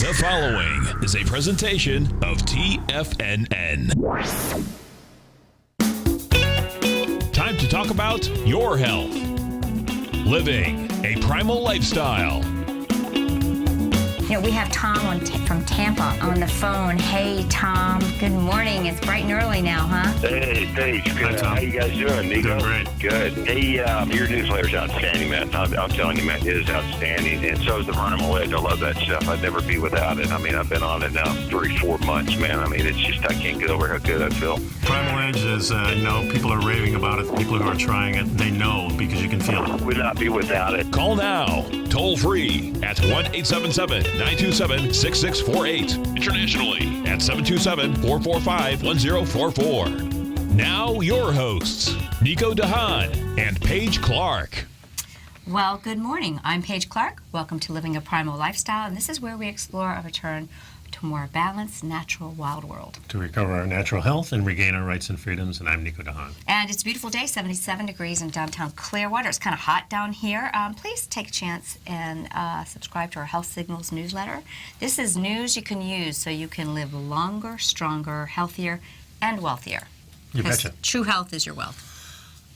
The following is a presentation of TFNN. Time to talk about your health. Living a primal lifestyle. You know, we have Tom from Tampa on the phone. Hey, Tom. Good morning. It's bright and early now, huh? Hey, Paige. Good. Hi, Tom. How you guys doing, Nico? Doing great. Good. Hey, your newsletter's outstanding, man. I'm telling you, man, it is outstanding. And so is the Primal Edge. I love that stuff. I'd never be without it. I mean, I've been on it now 3-4 months, man. I mean, it's just, I can't get over how good I feel. Primal Edge is, people are raving about it. People who are trying it, they know because you can feel it. Would not be without it. Call now, toll free at 1-877-927-6648. Internationally at 727-445-1044. Now your hosts, Nico DeHaan and Paige Clark. Well, good morning. I'm Paige Clark. Welcome to Living a Primal Lifestyle, and this is where we explore a return to a more balanced, natural, wild world. To recover our natural health and regain our rights and freedoms, and I'm Nico DeHaan. And it's a beautiful day, 77 degrees in downtown Clearwater. It's kind of hot down here. Please take a chance and subscribe to our Health Signals newsletter. This is news you can use so you can live longer, stronger, healthier, and wealthier. You betcha. True health is your wealth.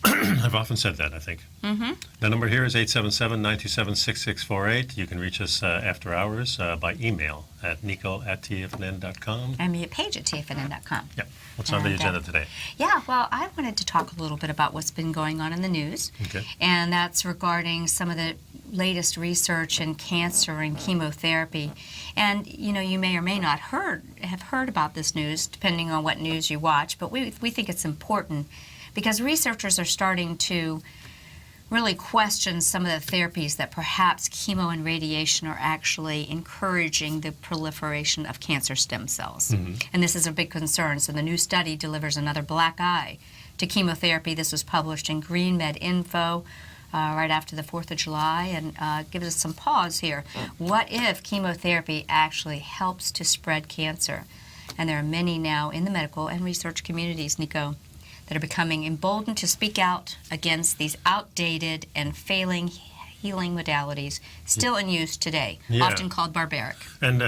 I've often said that, I think. Mm-hmm. The number here is 877-927-6648. You can reach us after hours by email at nico@tfnn.com. And me at Paige at tfnn.com. Yep. What's on the agenda today? Yeah, well, I wanted to talk a little bit about what's been going on in the news. Okay. And that's regarding some of the latest research in cancer and chemotherapy. And, you know, you may or may not have heard about this news, depending on what news you watch, but we think it's important because researchers are starting to really question some of the therapies that perhaps chemo and radiation are actually encouraging the proliferation of cancer stem cells. Mm-hmm. And this is a big concern. So the new study delivers another black eye to chemotherapy. This was published in Green Med Info right after the 4th of July, and gives us some pause here. What if chemotherapy actually helps to spread cancer? And there are many now in the medical and research communities, Nico, that are becoming emboldened to speak out against these outdated and failing healing modalities still in use today, often called barbaric. And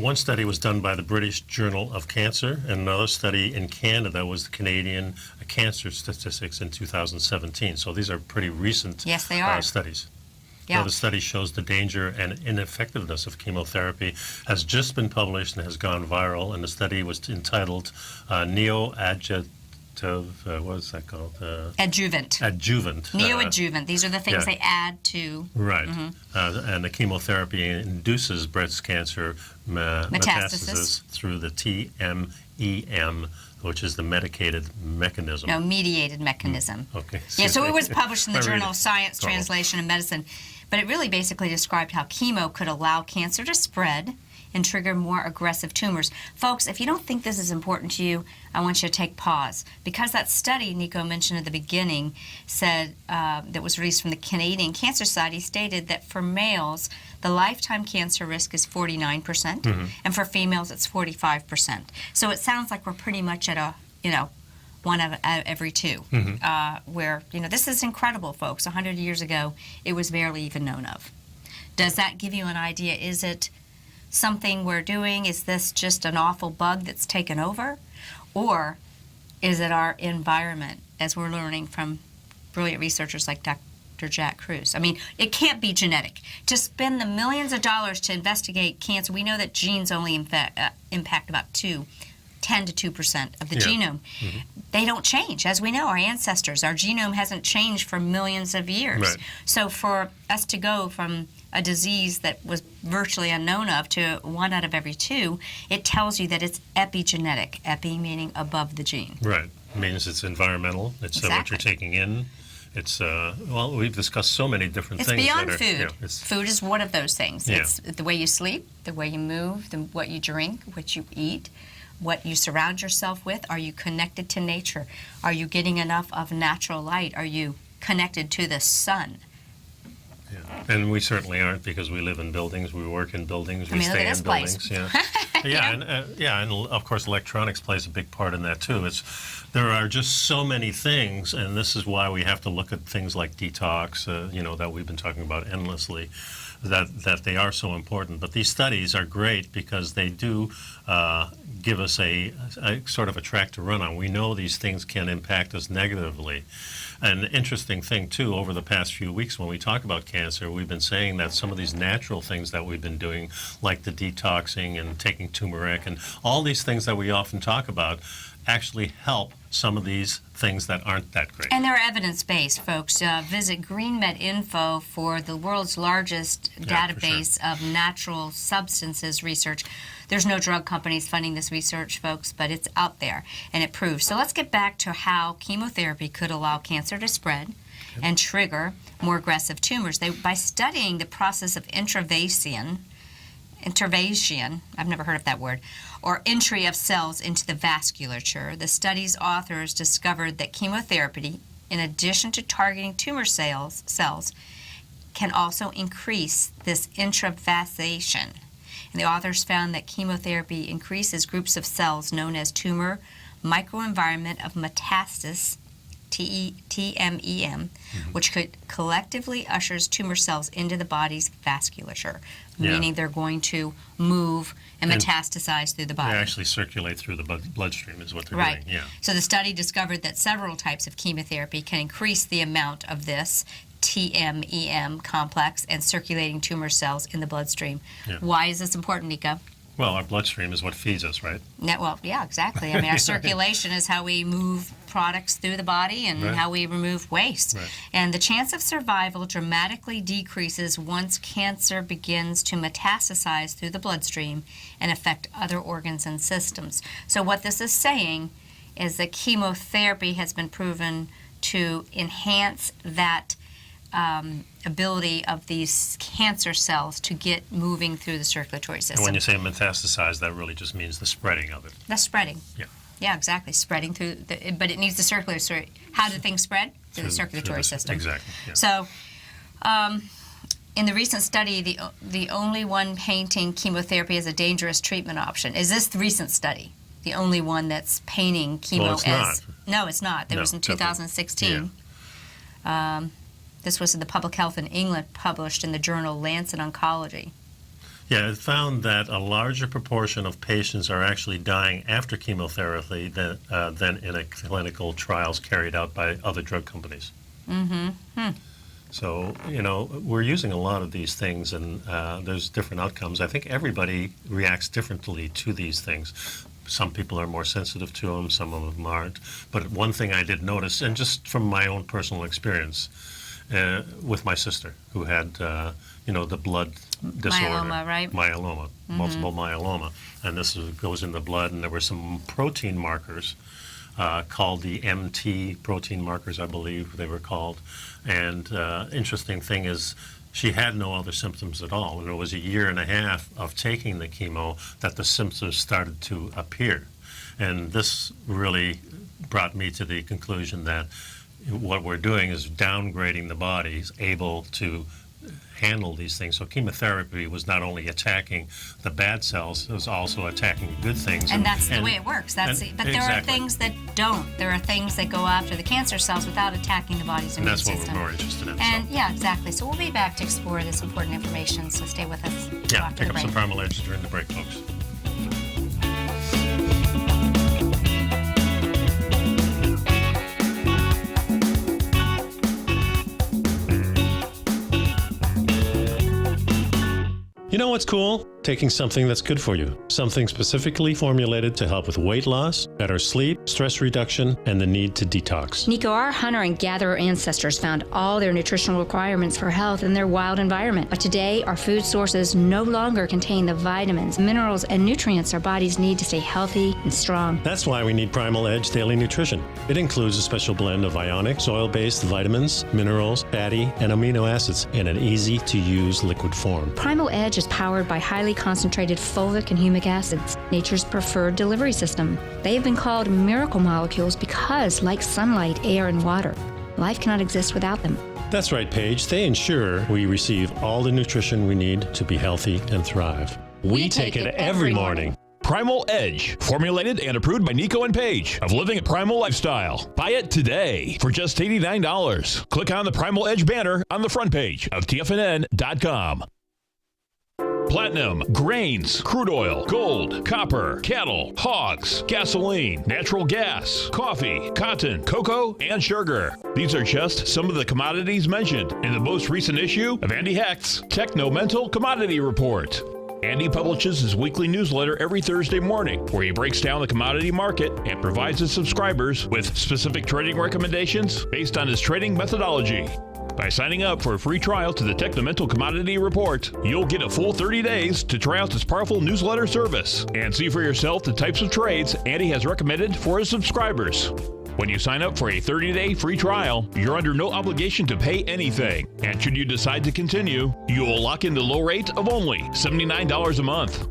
one study was done by the British Journal of Cancer, and another study in Canada was the Canadian Cancer Statistics in 2017. So these are pretty recent studies. Yeah. So the study shows the danger and ineffectiveness of chemotherapy has just been published and has gone viral, and the study was entitled Neoadjuvant. What is that called? Adjuvant. Adjuvant. Neoadjuvant. These are the things they add to. Right. Mm-hmm. And the chemotherapy induces breast cancer metastasis through the TMEM, which is the medicated mechanism. No, mediated mechanism. Okay. Yeah, so it was published in the Journal of Science, Translation, and Medicine. But it really basically described how chemo could allow cancer to spread and trigger more aggressive tumors. Folks, if you don't think this is important to you, I want you to take pause. Because that study Nico mentioned at the beginning said, that was released from the Canadian Cancer Society, stated that for males, the lifetime cancer risk is 49%, and for females, it's 45%. So it sounds like we're pretty much at a, one out of every two, where, this is incredible, folks. 100 years ago, it was barely even known of. Does that give you an idea? Is it something we're doing? Is this just an awful bug that's taken over? Or is it our environment, as we're learning from brilliant researchers like Dr. Jack Kruse? I mean, it can't be genetic. To spend the millions of dollars to investigate cancer, we know that genes only impact about 10 to 2% of the genome. Mm-hmm. They don't change. As we know, our ancestors, our genome hasn't changed for millions of years. Right. So for us to go from a disease that was virtually unknown of to 1 out of every 2, it tells you that it's epigenetic. Epi meaning above the gene. Right. It means it's environmental. It's what you're taking in. It's, we've discussed so many different things. It's beyond food. Food is one of those things. Yeah. It's the way you sleep, the way you move, what you drink, what you eat, what you surround yourself with. Are you connected to nature? Are you getting enough of natural light? Are you connected to the sun? Yeah. And we certainly aren't, because we live in buildings, we work in buildings, we stay in buildings. Yeah. Yeah, and of course electronics plays a big part in that too. There are just so many things, and this is why we have to look at things like detox, that we've been talking about endlessly, that they are so important. But these studies are great because they do give us a sort of a track to run on. We know these things can impact us negatively. An interesting thing, too, over the past few weeks when we talk about cancer, we've been saying that some of these natural things that we've been doing, like the detoxing and taking turmeric and all these things that we often talk about, actually help some of these things that aren't that great. And they're evidence-based, folks. Visit GreenMed Info for the world's largest database of natural substances research. There's no drug companies funding this research, folks, but it's out there, and it proves. So let's get back to how chemotherapy could allow cancer to spread and trigger more aggressive tumors. By studying the process of intervasion, I've never heard of that word, or entry of cells into the vasculature, the study's authors discovered that chemotherapy, in addition to targeting tumor cells, can also increase this intravasation. And the authors found that chemotherapy increases groups of cells known as tumor microenvironment of metastasis, TMEM, which could collectively ushers tumor cells into the body's vasculature, meaning they're going to move and metastasize through the body. They actually circulate through the bloodstream is what they're doing. Yeah. So the study discovered that several types of chemotherapy can increase the amount of this TMEM complex and circulating tumor cells in the bloodstream. Yeah. Why is this important, Nico? Well, our bloodstream is what feeds us, right? Yeah, exactly. I mean, our circulation is how we move products through the body and how we remove waste. Right. And the chance of survival dramatically decreases once cancer begins to metastasize through the bloodstream and affect other organs and systems. So what this is saying is that chemotherapy has been proven to enhance that ability of these cancer cells to get moving through the circulatory system. And when you say metastasize, that really just means the spreading of it. The spreading. Yeah. Yeah, exactly. Spreading through, but it needs the circulatory. How do things spread? Through the circulatory system. Exactly. Yeah. So, in the recent study, the only one painting chemotherapy as a dangerous treatment option. Is this the recent study? The only one that's painting chemo well, it's as... not. No, it's not. There was in 2016. Yeah. This was in the Public Health in England, published in the journal Lancet Oncology. Yeah, it found that a larger proportion of patients are actually dying after chemotherapy than in a clinical trials carried out by other drug companies. So, we're using a lot of these things, and there's different outcomes. I think everybody reacts differently to these things. Some people are more sensitive to them, some of them aren't. But one thing I did notice, and just from my own personal experience, with my sister who had, the blood disorder. Myeloma, right? Myeloma, multiple myeloma. And this goes in the blood, and there were some protein markers called the MT protein markers, I believe they were called. And interesting thing is, she had no other symptoms at all. And it was a year and a half of taking the chemo that the symptoms started to appear. And this really brought me to the conclusion that what we're doing is downgrading the body's able to handle these things. So chemotherapy was not only attacking the bad cells, it was also attacking good things. And that's the way it works. But there are things that don't. There are things that go after the cancer cells without attacking the body's immune system. And that's what we're more interested in. And yeah, exactly. So we'll be back to explore this important information, so stay with us. Yeah, pick up some Primal Edge during the break, folks. You know what's cool? Taking something that's good for you. Something specifically formulated to help with weight loss, better sleep, stress reduction, and the need to detox. Nico, our hunter and gatherer ancestors found all their nutritional requirements for health in their wild environment. But today, our food sources no longer contain the vitamins, minerals, and nutrients our bodies need to stay healthy and strong. That's why we need Primal Edge Daily Nutrition. It includes a special blend of ionic, soil-based vitamins, minerals, fatty, and amino acids in an easy-to-use liquid form. Primal Edge is powered by highly concentrated fulvic and humic acids, nature's preferred delivery system. They have been called miracle molecules because, like sunlight, air, and water, life cannot exist without them. That's right, Paige. They ensure we receive all the nutrition we need to be healthy and thrive. We take it every morning. Primal Edge, formulated and approved by Nico and Paige of Living a Primal Lifestyle. Buy it today for just $89. Click on the Primal Edge banner on the front page of TFNN.com. Platinum, grains, crude oil, gold, copper, cattle, hogs, gasoline, natural gas, coffee, cotton, cocoa, and sugar. These are just some of the commodities mentioned in the most recent issue of Andy Hecht's Techno-Mental Commodity Report. Andy publishes his weekly newsletter every Thursday morning, where he breaks down the commodity market and provides his subscribers with specific trading recommendations based on his trading methodology. By signing up for a free trial to the Techno-Mental Commodity Report, you'll get a full 30 days to try out this powerful newsletter service and see for yourself the types of trades Andy has recommended for his subscribers. When you sign up for a 30-day free trial, you're under no obligation to pay anything. And should you decide to continue, you will lock in the low rate of only $79 a month.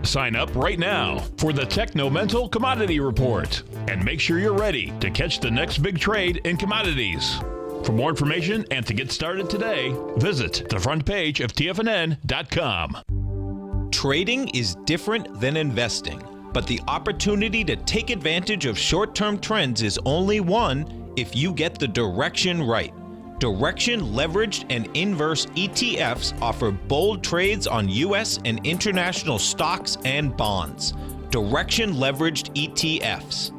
Sign up right now for the Techno-Mental Commodity Report and make sure you're ready to catch the next big trade in commodities. For more information and to get started today, visit the front page of TFNN.com. Trading is different than investing, but the opportunity to take advantage of short-term trends is only one if you get the direction right. Direction leveraged and inverse ETFs offer bold trades on U.S. and international stocks and bonds. Direction leveraged ETFs.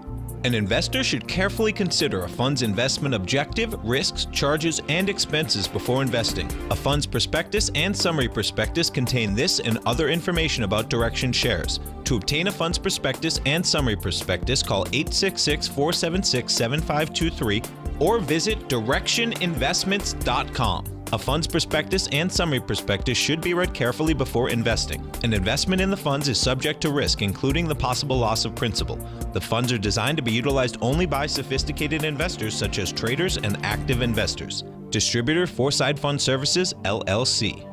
An investor should carefully consider a fund's investment objective, risks, charges, and expenses before investing. A fund's prospectus and summary prospectus contain this and other information about Direction shares. To obtain a fund's prospectus and summary prospectus, call 866-476-7523 or visit directioninvestments.com. A fund's prospectus and summary prospectus should be read carefully before investing. An investment in the funds is subject to risk, including the possible loss of principal. The funds are designed to be utilized only by sophisticated investors such as traders and active investors. Distributor Foreside Fund Services, LLC.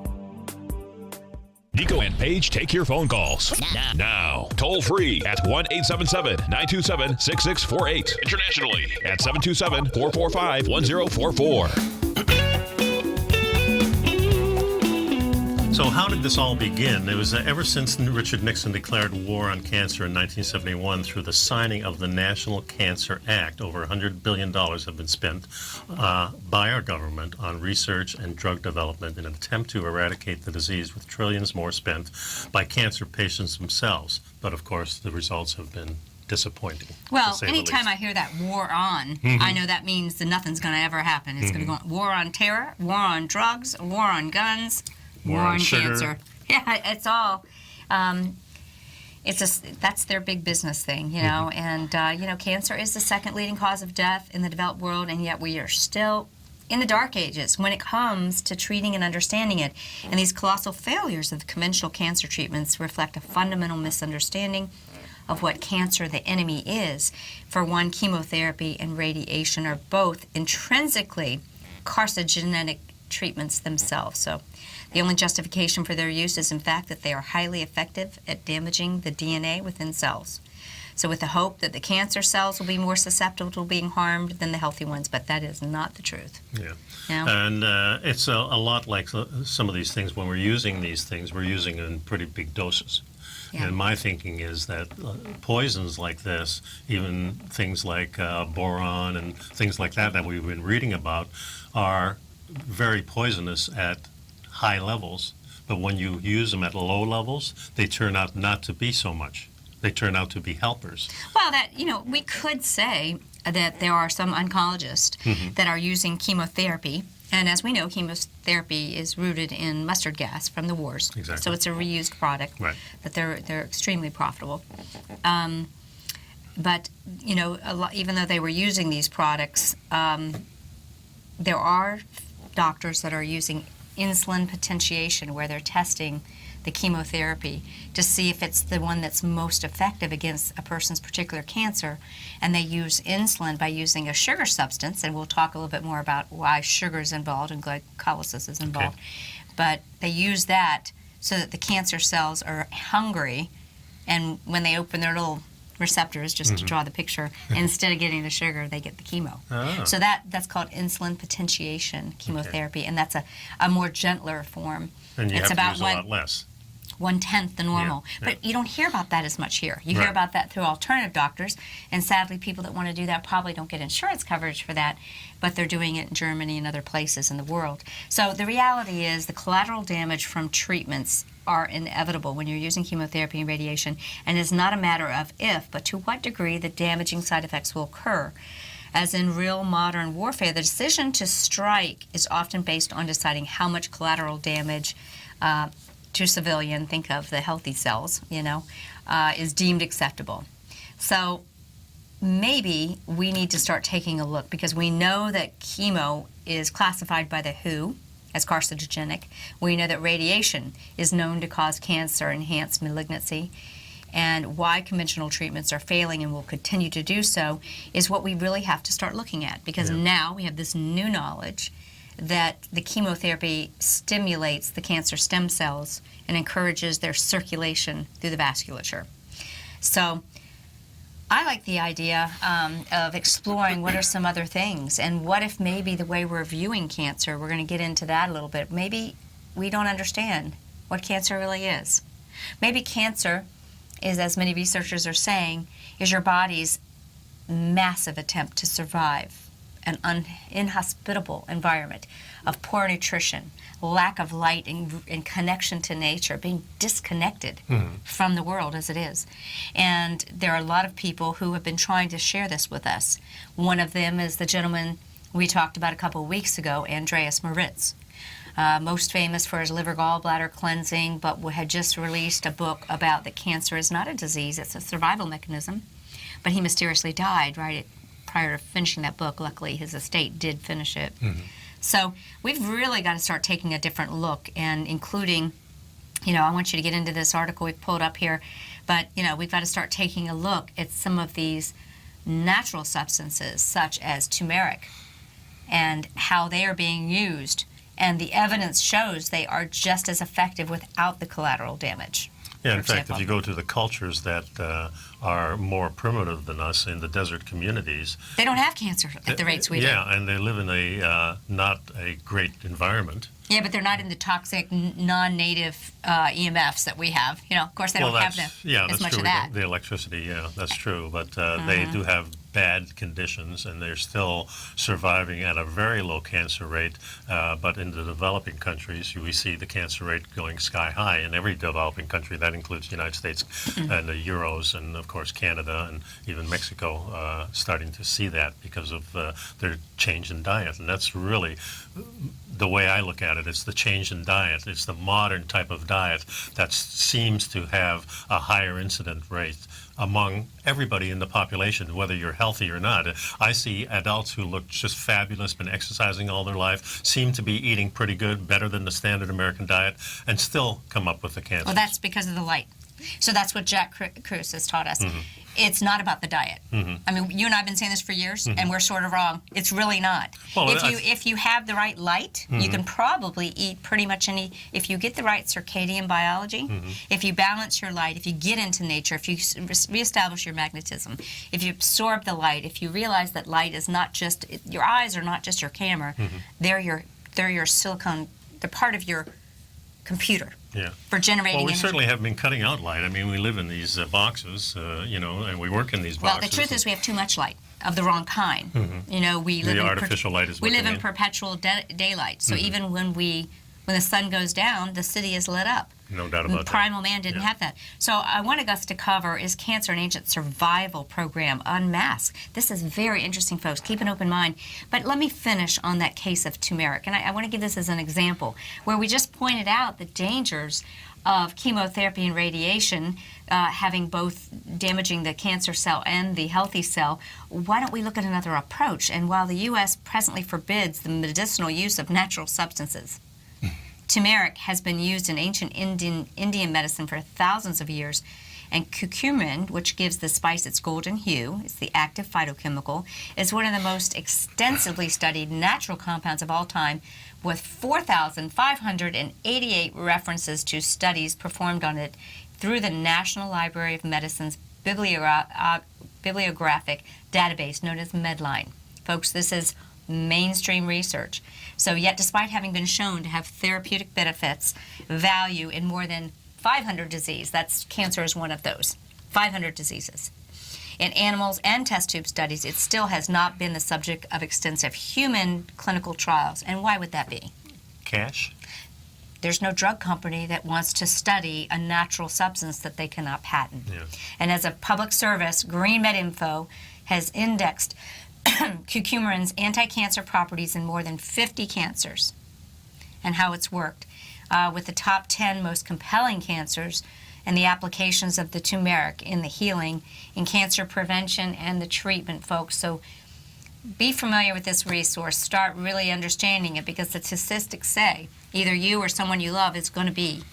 Nico and Paige take your phone calls now. Toll free at 1-877-927-6648. Internationally at 727-445-1044. So how did this all begin? It was ever since Richard Nixon declared war on cancer in 1971 through the signing of the National Cancer Act. Over $100 billion have been spent by our government on research and drug development in an attempt to eradicate the disease, with trillions more spent by cancer patients themselves. But of course, the results have been disappointing. Well, anytime I hear that war on, I know that means that nothing's going to ever happen. It's going to go on. War on terror, war on drugs, war on guns, war on cancer. Yeah, it's all. That's their big business thing, you know. And cancer is the second leading cause of death in the developed world, and yet we are still in the dark ages when it comes to treating and understanding it. And these colossal failures of the conventional cancer treatments reflect a fundamental misunderstanding of what cancer, the enemy, is. For one, chemotherapy and radiation are both intrinsically carcinogenic treatments themselves. So the only justification for their use is, in fact, that they are highly effective at damaging the DNA within cells. So with the hope that the cancer cells will be more susceptible to being harmed than the healthy ones, but that is not the truth. Yeah. You know? And it's a lot like some of these things. When we're using these things, we're using in pretty big doses. Yeah. And my thinking is that poisons like this, even things like boron and things like that we've been reading about, are very poisonous at high levels, but when you use them at low levels, they turn out not to be so much. They turn out to be helpers. Well, we could say that there are some oncologists that are using chemotherapy, and as we know, chemotherapy is rooted in mustard gas from the wars. Exactly. So it's a reused product, right. But they're extremely profitable. But even though they were using these products, there are doctors that are using insulin potentiation, where they're testing the chemotherapy to see if it's the one that's most effective against a person's particular cancer, and they use insulin by using a sugar substance, and we'll talk a little bit more about why sugar is involved and glycolysis is involved. Okay. But they use that so that the cancer cells are hungry, and when they open their little receptors, just to draw the picture, instead of getting the sugar, they get the chemo. Oh. So that's called insulin potentiation chemotherapy, and that's a more gentler form. And you have to use a lot less. 1/10 the normal. But you don't hear about that as much here. You hear about that through alternative doctors, and sadly people that want to do that probably don't get insurance coverage for that, but they're doing it in Germany and other places in the world. So the reality is the collateral damage from treatments are inevitable when you're using chemotherapy and radiation, and it's not a matter of if, but to what degree the damaging side effects will occur. As in real modern warfare, the decision to strike is often based on deciding how much collateral damage to civilian, think of the healthy cells, is deemed acceptable. So maybe we need to start taking a look, because we know that chemo is classified by the WHO as carcinogenic. We know that radiation is known to cause cancer, enhance malignancy, and why conventional treatments are failing and will continue to do so is what we really have to start looking at, because now we have this new knowledge that the chemotherapy stimulates the cancer stem cells and encourages their circulation through the vasculature. So I like the idea of exploring what are some other things, and what if maybe the way we're viewing cancer, we're going to get into that a little bit, maybe we don't understand what cancer really is. Maybe cancer is, as many researchers are saying, is your body's massive attempt to survive an inhospitable environment of poor nutrition, lack of light and connection to nature, being disconnected from the world as it is. And there are a lot of people who have been trying to share this with us. One of them is the gentleman we talked about a couple of weeks ago, Andreas Moritz. Most famous for his liver gallbladder cleansing, but had just released a book about that cancer is not a disease, it's a survival mechanism. But he mysteriously died prior to finishing that book. Luckily, his estate did finish it. So we've really got to start taking a different look, and including, I want you to get into this article we've pulled up here, but, we've got to start taking a look at some of these natural substances, such as turmeric, and how they are being used. And the evidence shows they are just as effective without the collateral damage. Yeah, in fact, if you go to the cultures that are more primitive than us in the desert communities, they don't have cancer at the rates we do. Yeah, and they live in a not a great environment. Yeah, but they're not in the toxic, non-native EMFs that we have. Of course, they don't have as much of that. The electricity, that's true. But they do have bad conditions, and they're still surviving at a very low cancer rate. But in the developing countries, we see the cancer rate going sky high in every developing country. That includes the United States and the Euros, and of course Canada and even Mexico, starting to see that because of their change in diet. And that's really the way I look at it. It's the change in diet. It's the modern type of diet that seems to have a higher incident rate among everybody in the population, whether you're healthy or not. I see adults who look just fabulous, been exercising all their life, seem to be eating pretty good, better than the standard American diet, and still come up with the cancer. Well, that's because of the light. So that's what Jack Kruse has taught us. It's not about the diet. I mean, you and I have been saying this for years, and we're sort of wrong. It's really not. Well, if you have the right light, you can probably eat pretty much any. If you get the right circadian biology, if you balance your light, if you get into nature, if you reestablish your magnetism, if you absorb the light, if you realize that light is not just your eyes are not just your camera, they're your silicone. They're part of your computer. For generating Well, we energy. certainly have been cutting out light. I mean, we live in these boxes, and we work in these boxes. Well, the truth is we have too much light of the wrong kind. We live the in artificial light is what we live they in perpetual daylight. So even when the sun goes down, the city is lit up. No doubt about that. Primal man didn't have that. So I wanted us to cover is Cancer and Ancient Survival Program Unmasked. This is very interesting, folks. Keep an open mind. But let me finish on that case of turmeric. And I want to give this as an example where we just pointed out the dangers of chemotherapy and radiation having both damaging the cancer cell and the healthy cell. Why don't we look at another approach? And while the U.S. presently forbids the medicinal use of natural substances, turmeric has been used in ancient Indian medicine for thousands of years, and curcumin, which gives the spice its golden hue, it's the active phytochemical, is one of the most extensively studied natural compounds of all time, with 4,588 references to studies performed on it through the National Library of Medicine's bibliographic database known as Medline. Folks, this is mainstream research. So yet, despite having been shown to have therapeutic benefits, value in more than 500 disease. That's cancer is one of those. 500 diseases. In animals and test tube studies, it still has not been the subject of extensive human clinical trials. And why would that be? Cash? There's no drug company that wants to study a natural substance that they cannot patent. Yeah. And as a public service, Green Med Info has indexed curcumin's anti-cancer properties in more than 50 cancers and how it's worked, with the top 10 most compelling cancers and the applications of the turmeric in the healing, in cancer prevention, and the treatment, folks. So be familiar with this resource. Start really understanding it, because the statistics say either you or someone you love is going to be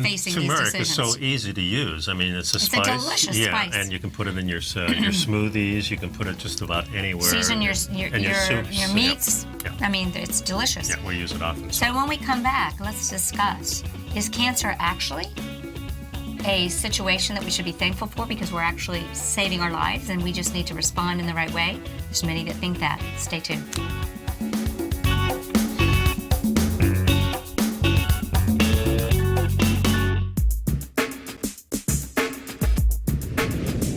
facing these decisions. Turmeric is so easy to use. I mean, it's a spice. It's a delicious spice. And you can put it in your smoothies. You can put it just about anywhere. Season your soups, your meats. Yeah. I mean, it's delicious. Yeah, we use it often. So when we come back, let's discuss, is cancer actually a situation that we should be thankful for because we're actually saving our lives and we just need to respond in the right way? There's many that think that. Stay tuned.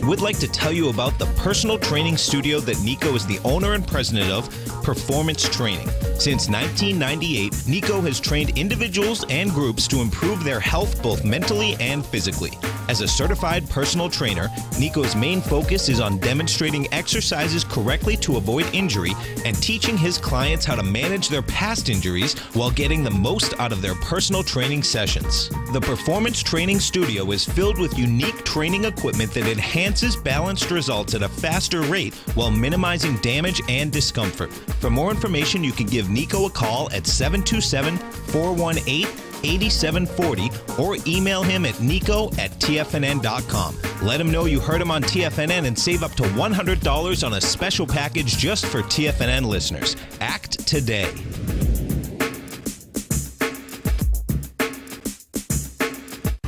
We'd like to tell you about the personal training studio that Nico is the owner and president of, Performance Training. Since 1998, Nico has trained individuals and groups to improve their health both mentally and physically. As a certified personal trainer, Nico's main focus is on demonstrating exercises correctly to avoid injury and teaching his clients how to manage their past injuries while getting the most out of their personal training sessions. The Performance Training Studio is filled with unique training equipment that enhances balanced results at a faster rate while minimizing damage and discomfort. For more information, you can give Nico a call at 727-418-8740 or email him at nico@tfnn.com. Let him know you heard him on TFNN and save up to $100 on a special package just for TFNN listeners. Act today.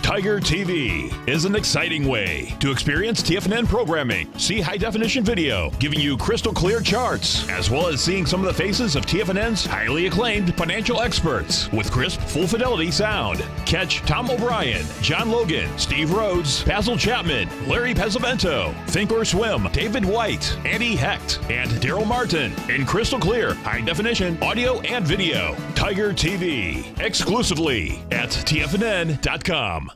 Tiger TV is an exciting way to experience TFNN programming. See high-definition video, giving you crystal clear charts, as well as seeing some of the faces of TFNN's highly acclaimed financial experts with crisp, full-fidelity sound. Catch Tom O'Brien, John Logan, Steve Rhodes, Basil Chapman, Larry Pesavento, Think or Swim, David White, Andy Hecht, and Daryl Martin in crystal clear, high-definition audio and video. Tiger TV, exclusively at TFNN.com.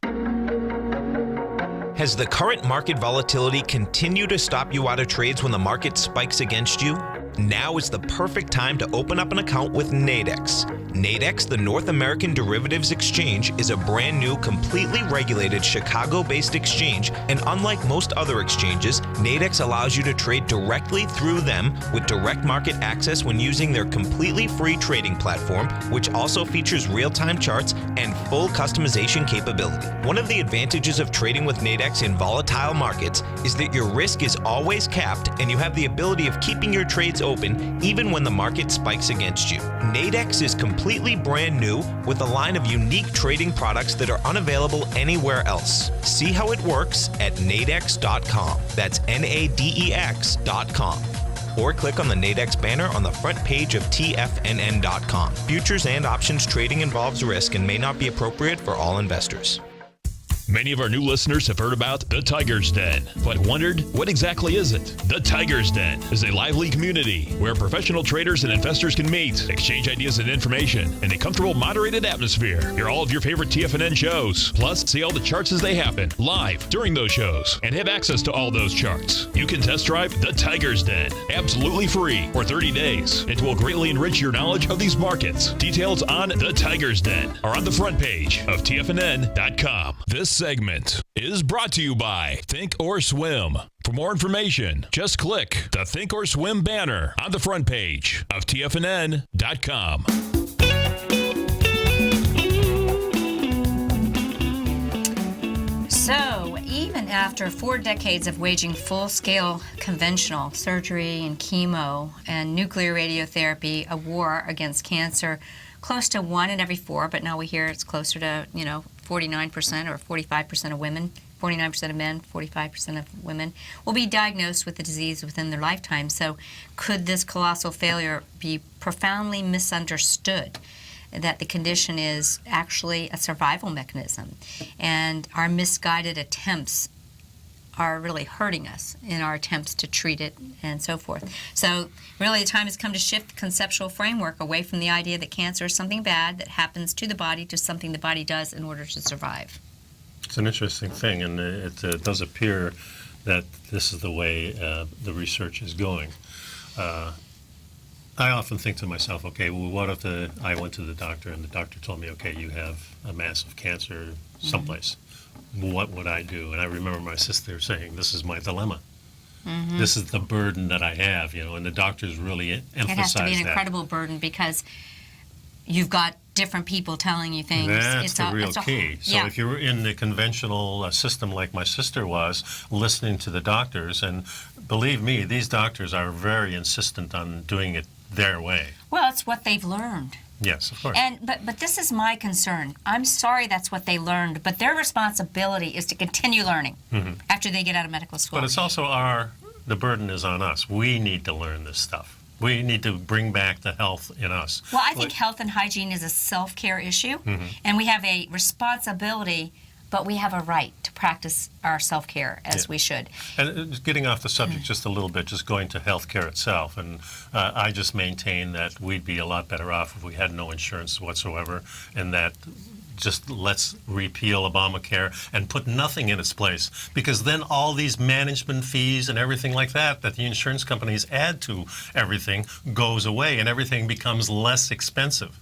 Has the current market volatility continued to stop you out of trades when the market spikes against you? Now is the perfect time to open up an account with Nadex. Nadex, the North American Derivatives Exchange, is a brand new, completely regulated Chicago-based exchange, and unlike most other exchanges, Nadex allows you to trade directly through them with direct market access when using their completely free trading platform, which also features real-time charts and full customization capability. One of the advantages of trading with Nadex in volatile markets is that your risk is always capped and you have the ability of keeping your trades open even when the market spikes against you. Nadex is completely brand new with a line of unique trading products that are unavailable anywhere else. See how it works at nadex.com. That's NADEX.com. Or click on the Nadex banner on the front page of TFNN.com. Futures and options trading involves risk and may not be appropriate for all investors. Many of our new listeners have heard about the Tiger's Den, but wondered, what exactly is it? The Tiger's Den is a lively community where professional traders and investors can meet, exchange ideas and information in a comfortable, moderated atmosphere. Hear all of your favorite TFNN shows, plus see all the charts as they happen live during those shows, and have access to all those charts. You can test drive the Tiger's Den absolutely free for 30 days. It will greatly enrich your knowledge of these markets. Details on the Tiger's Den are on the front page of TFNN.com. This segment is brought to you by Think or Swim. For more information, just click the Think or Swim banner on the front page of TFNN.com. So, even after 4 decades of waging full-scale conventional surgery and chemo and nuclear radiotherapy, a war against cancer, close to 1 in every 4, but now we hear it's closer to, 49% or 45% of women, 49% of men, 45% of women will be diagnosed with the disease within their lifetime. So could this colossal failure be profoundly misunderstood? that the condition is actually a survival mechanism, and our misguided attempts are really hurting us in our attempts to treat it and so forth. So really the time has come to shift the conceptual framework away from the idea that cancer is something bad that happens to the body to something the body does in order to survive. It's an interesting thing, and it does appear that this is the way the research is going. I often think to myself, okay, well, what if I went to the doctor and the doctor told me, okay, you have a massive cancer someplace. What would I do? And I remember my sister saying, this is my dilemma. This is the burden that I have, and the doctors really emphasize that. It has to be an incredible burden because you've got different people telling you things. That's the real key. So if you're in the conventional system like my sister was, listening to the doctors, and believe me, these doctors are very insistent on doing it their way. Well, it's what they've learned. Yes, of course. But this is my concern. I'm sorry that's what they learned, but their responsibility is to continue learning after they get out of medical school. But it's also the burden is on us. We need to learn this stuff. We need to bring back the health in us. Well, I think health and hygiene is a self-care issue, and we have a responsibility, but we have a right to practice our self-care as we should. And getting off the subject just a little bit, just going to healthcare itself, and I just maintain that we'd be a lot better off if we had no insurance whatsoever, and that just let's repeal Obamacare and put nothing in its place, because then all these management fees and everything like that the insurance companies add to everything goes away, and everything becomes less expensive.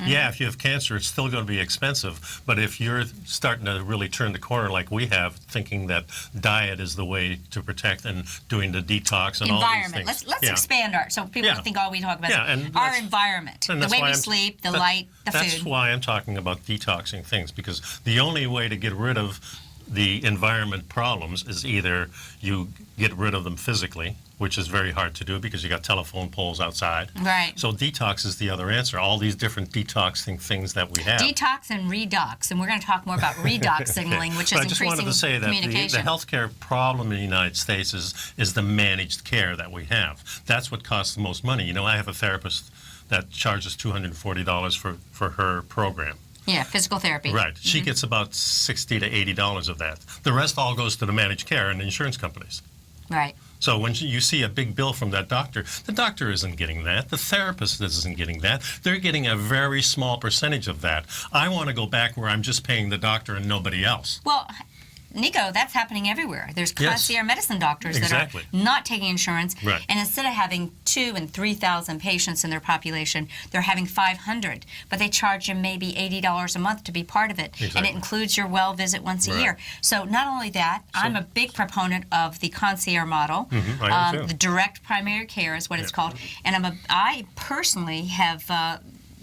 Yeah, if you have cancer, it's still going to be expensive. But if you're starting to really turn the corner like we have, thinking that diet is the way to protect and doing the detox and all these things. Let's expand so people don't think all we talk about is our environment, the way we sleep, the light, the food. That's why I'm talking about detoxing things, because the only way to get rid of the environment problems is either you get rid of them physically, which is very hard to do because you got telephone poles outside. Right. So detox is the other answer. All these different detoxing things that we have. Detox and redox, and we're going to talk more about redox signaling, which is increasing communication. I just wanted to say that the healthcare problem in the United States is the managed care that we have. That's what costs the most money. I have a therapist that charges $240 for her program. Yeah, physical therapy. Right. She gets about $60 to $80 of that. The rest all goes to the managed care and the insurance companies. Right. So when you see a big bill from that doctor, the doctor isn't getting that. The therapist isn't getting that. They're getting a very small percentage of that. I want to go back where I'm just paying the doctor and nobody else. Well, Nico, that's happening everywhere. There's concierge medicine doctors that are not taking insurance, and instead of having 2,000 and 3,000 patients in their population, they're having 500, but they charge you maybe $80 a month to be part of it, and it includes your well visit once a year. So not only that, I'm a big proponent of the concierge model. The direct primary care is what it's called, and I personally have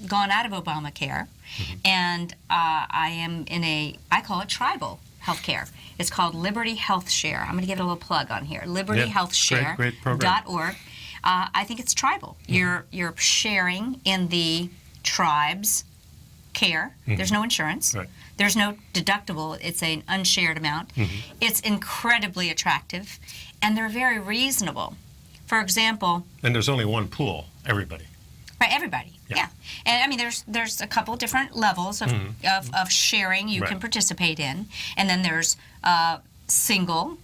gone out of Obamacare, and I am in I call it tribal healthcare. It's called Liberty Health Share. I'm going to give it a little plug on here. LibertyHealthShare.org. I think it's tribal. You're sharing in the tribe's care. There's no insurance. There's no deductible. It's an unshared amount. It's incredibly attractive, and they're very reasonable. For example... And there's only one pool, everybody. Right, everybody. Yeah. And I mean, there's a couple different levels of sharing you can participate in. And then there's single,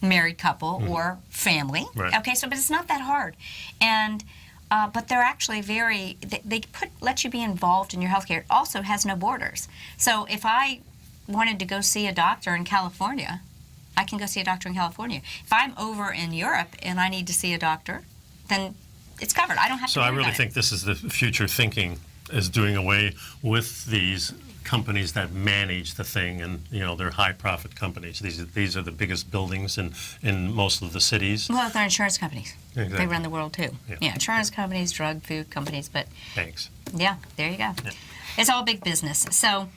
married couple, or family. Okay, but it's not that hard. And but they're actually they let you be involved in your healthcare. It also has no borders. So if I wanted to go see a doctor in California, I can go see a doctor in California. If I'm over in Europe and I need to see a doctor, then it's covered. I don't have to. So I really think this is the future thinking, is doing away with these companies that manage the thing, and they're high profit companies. These are the biggest buildings in most of the cities. Well, they're insurance companies. Exactly. They run the world too. Yeah, insurance companies, drug, food companies, but thanks. Yeah, there you go. Yeah. It's all big business. So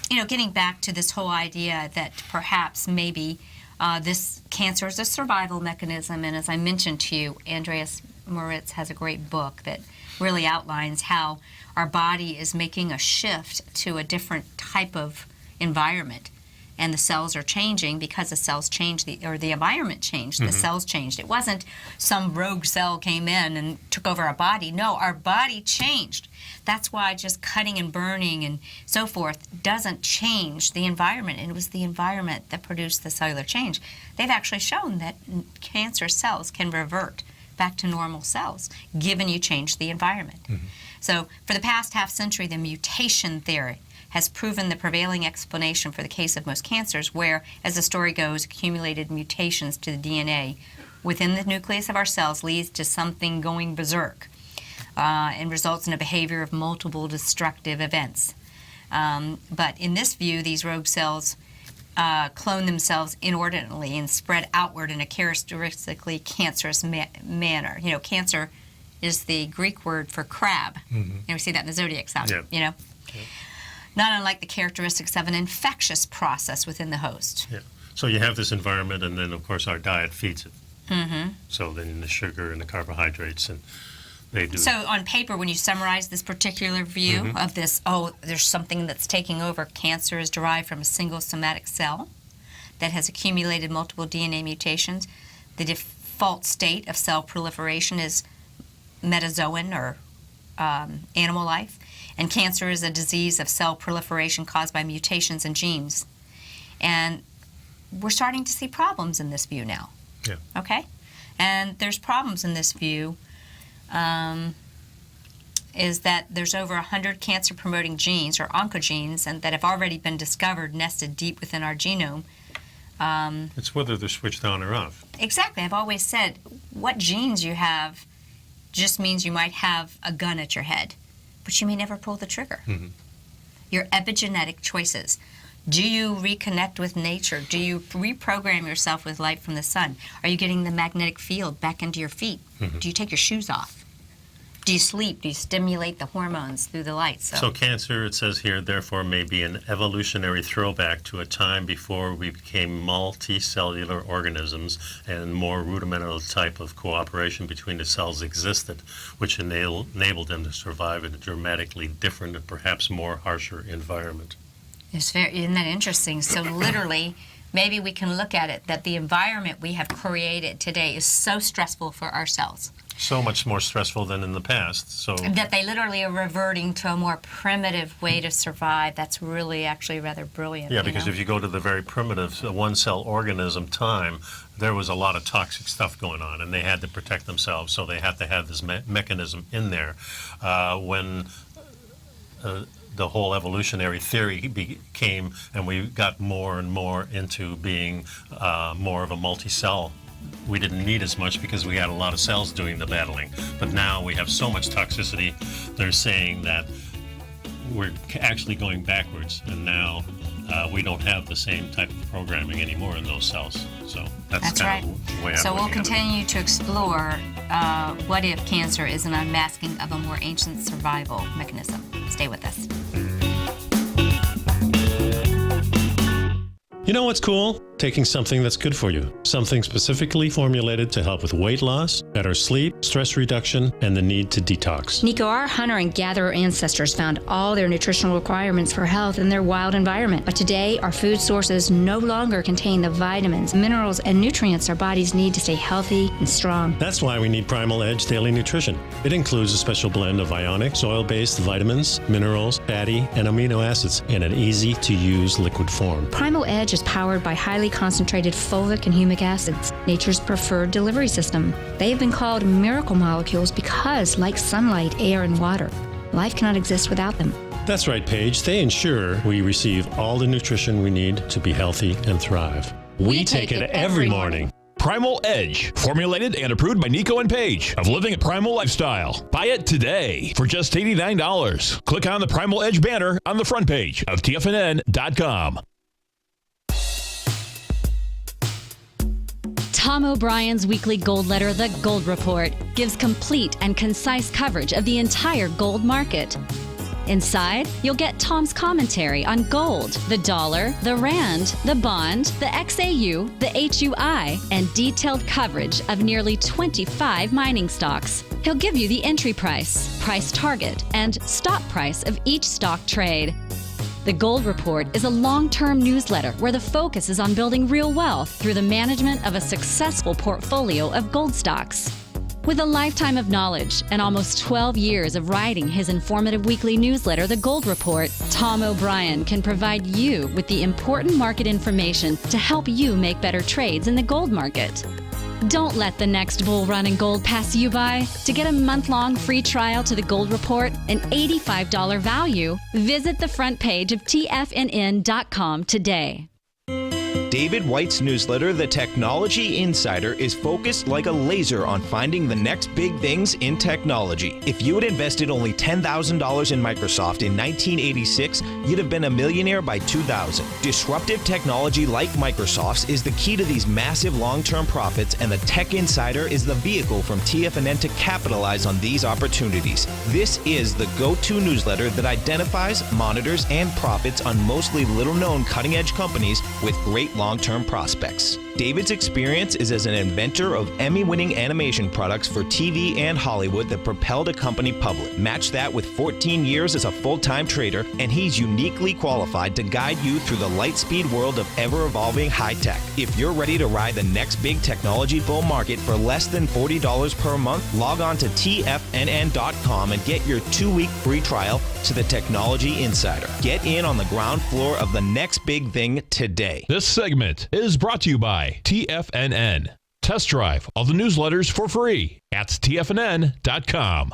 getting back to this whole idea that perhaps maybe this cancer is a survival mechanism, and as I mentioned to you, Andreas Moritz has a great book that really outlines how our body is making a shift to a different type of environment and the cells are changing because the cells changed, the environment changed, the cells changed. It wasn't some rogue cell came in and took over our body. No, our body changed. That's why just cutting and burning and so forth doesn't change the environment. And it was the environment that produced the cellular change. They've actually shown that cancer cells can revert back to normal cells, given you change the environment. So for the past half century, the mutation theory has proven the prevailing explanation for the case of most cancers, where, as the story goes, accumulated mutations to the DNA within the nucleus of our cells leads to something going berserk and results in a behavior of multiple destructive events. But in this view, these rogue cells clone themselves inordinately and spread outward in a characteristically cancerous manner. You know, cancer is the Greek word for crab. And we see that in the zodiac sign, you know. Not unlike the characteristics of an infectious process within the host. So you have this environment, and then, of course, our diet feeds it. So then the sugar and the carbohydrates, and they do. So on paper, when you summarize this particular view of this, there's something that's taking over. Cancer is derived from a single somatic cell that has accumulated multiple DNA mutations. The default state of cell proliferation is metazoan or animal life. And cancer is a disease of cell proliferation caused by mutations in genes. And we're starting to see problems in this view now. Okay? And there's problems in this view is that there's over 100 cancer-promoting genes, or oncogenes, and that have already been discovered nested deep within our genome. It's whether they're switched on or off. Exactly. I've always said what genes you have just means you might have a gun at your head, but you may never pull the trigger. Your epigenetic choices. Do you reconnect with nature? Do you reprogram yourself with light from the sun? Are you getting the magnetic field back into your feet? Do you take your shoes off? Do you sleep? Do you stimulate the hormones through the light? So cancer, it says here, therefore may be an evolutionary throwback to a time before we became multicellular organisms and more rudimental type of cooperation between the cells existed, which enabled them to survive in a dramatically different and perhaps more harsher environment. Isn't that interesting? So literally, maybe we can look at it that the environment we have created today is so stressful for our cells. So much more stressful than in the past. So that they literally are reverting to a more primitive way to survive. That's really actually rather brilliant. Yeah, because if you go to the very primitive one-cell organism time, there was a lot of toxic stuff going on, and they had to protect themselves, so they had to have this mechanism in there. When the whole evolutionary theory became, and we got more and more into being more of a multi-cell, we didn't need as much because we had a lot of cells doing the battling. But now we have so much toxicity, they're saying that we're actually going backwards, and now we don't have the same type of programming anymore in those cells. So that's kind of the way So we'll continue to explore what if cancer is an unmasking of a more ancient survival mechanism. Stay with us. You know what's cool? Taking something that's good for you. Something specifically formulated to help with weight loss, better sleep, stress reduction, and the need to detox. Nico, our hunter and gatherer ancestors found all their nutritional requirements for health in their wild environment. But today, our food sources no longer contain the vitamins, minerals, and nutrients our bodies need to stay healthy and strong. That's why we need Primal Edge Daily Nutrition. It includes a special blend of ionic, soil-based vitamins, minerals, fatty, and amino acids in an easy-to-use liquid form. Primal Edge is powered by highly concentrated folic and humic acids, nature's preferred delivery system. They have been called miracle molecules because, like sunlight, air, and water, life cannot exist without them. That's right, Paige. They ensure we receive all the nutrition we need to be healthy and thrive. We take it every morning. Primal Edge, formulated and approved by Nico and Paige of Living a Primal Lifestyle. Buy it today for just $89. Click on the Primal Edge banner on the front page of TFNN.com. Tom O'Brien's weekly gold letter, The Gold Report, gives complete and concise coverage of the entire gold market. Inside, you'll get Tom's commentary on gold, the dollar, the rand, the bond, the XAU, the HUI, and detailed coverage of nearly 25 mining stocks. He'll give you the entry price, price target, and stop price of each stock trade. The Gold Report is a long-term newsletter where the focus is on building real wealth through the management of a successful portfolio of gold stocks. With a lifetime of knowledge and almost 12 years of writing his informative weekly newsletter, The Gold Report, Tom O'Brien can provide you with the important market information to help you make better trades in the gold market. Don't let the next bull run in gold pass you by. To get a month-long free trial to The Gold Report, an $85 value, visit the front page of TFNN.com today. David White's newsletter, The Technology Insider, is focused like a laser on finding the next big things in technology. If you had invested only $10,000 in Microsoft in 1986, you'd have been a millionaire by 2000. Disruptive technology like Microsoft's is the key to these massive long-term profits, and the Tech Insider is the vehicle from TFNN to capitalize on these opportunities. This is the go-to newsletter that identifies, monitors, and profits on mostly little-known cutting-edge companies with great long-term prospects. David's experience is as an inventor of Emmy-winning animation products for TV and Hollywood that propelled a company public. Match that with 14 years as a full-time trader, and he's uniquely qualified to guide you through the light-speed world of ever-evolving high-tech. If you're ready to ride the next big technology bull market for less than $40 per month, log on to TFNN.com and get your 2-week free trial to the Technology Insider. Get in on the ground floor of the next big thing today. This segment is brought to you by TFNN. Test drive all the newsletters for free at TFNN.com.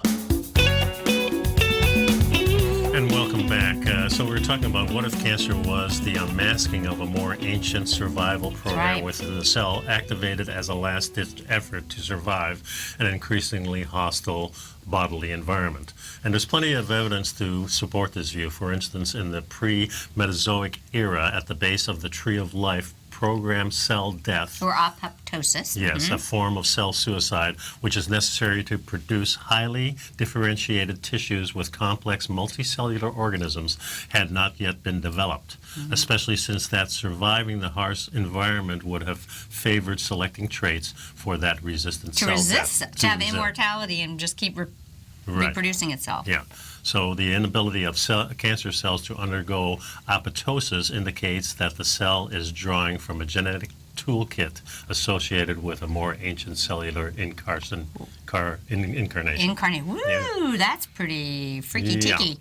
And welcome back. So we were talking about what if cancer was the unmasking of a more ancient survival program within the cell, activated as a last-ditch effort to survive an increasingly hostile bodily environment. And there's plenty of evidence to support this view. For instance, in the pre-Metazoic era, at the base of the tree of life, programmed cell death, or apoptosis. Yes, a form of cell suicide, which is necessary to produce highly differentiated tissues with complex multicellular organisms, had not yet been developed, especially since that surviving the harsh environment would have favored selecting traits for that resistant cell death. To have immortality and just keep reproducing itself. Yeah. So the inability of cancer cells to undergo apoptosis indicates that the cell is drawing from a genetic toolkit associated with a more ancient cellular incarnation. Woo! That's pretty freaky-ticky.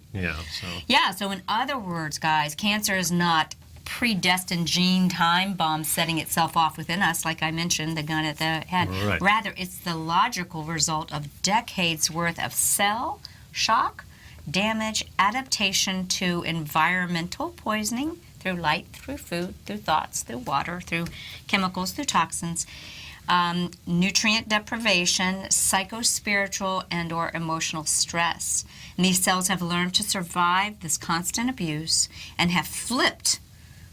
So in other words, guys, cancer is not predestined gene time bomb setting itself off within us, like I mentioned, the gun at the head. Right. Rather, it's the logical result of decades worth of cell shock, damage, adaptation to environmental poisoning through light, through food, through thoughts, through water, through chemicals, through toxins, nutrient deprivation, psychospiritual and or emotional stress. And these cells have learned to survive this constant abuse and have flipped.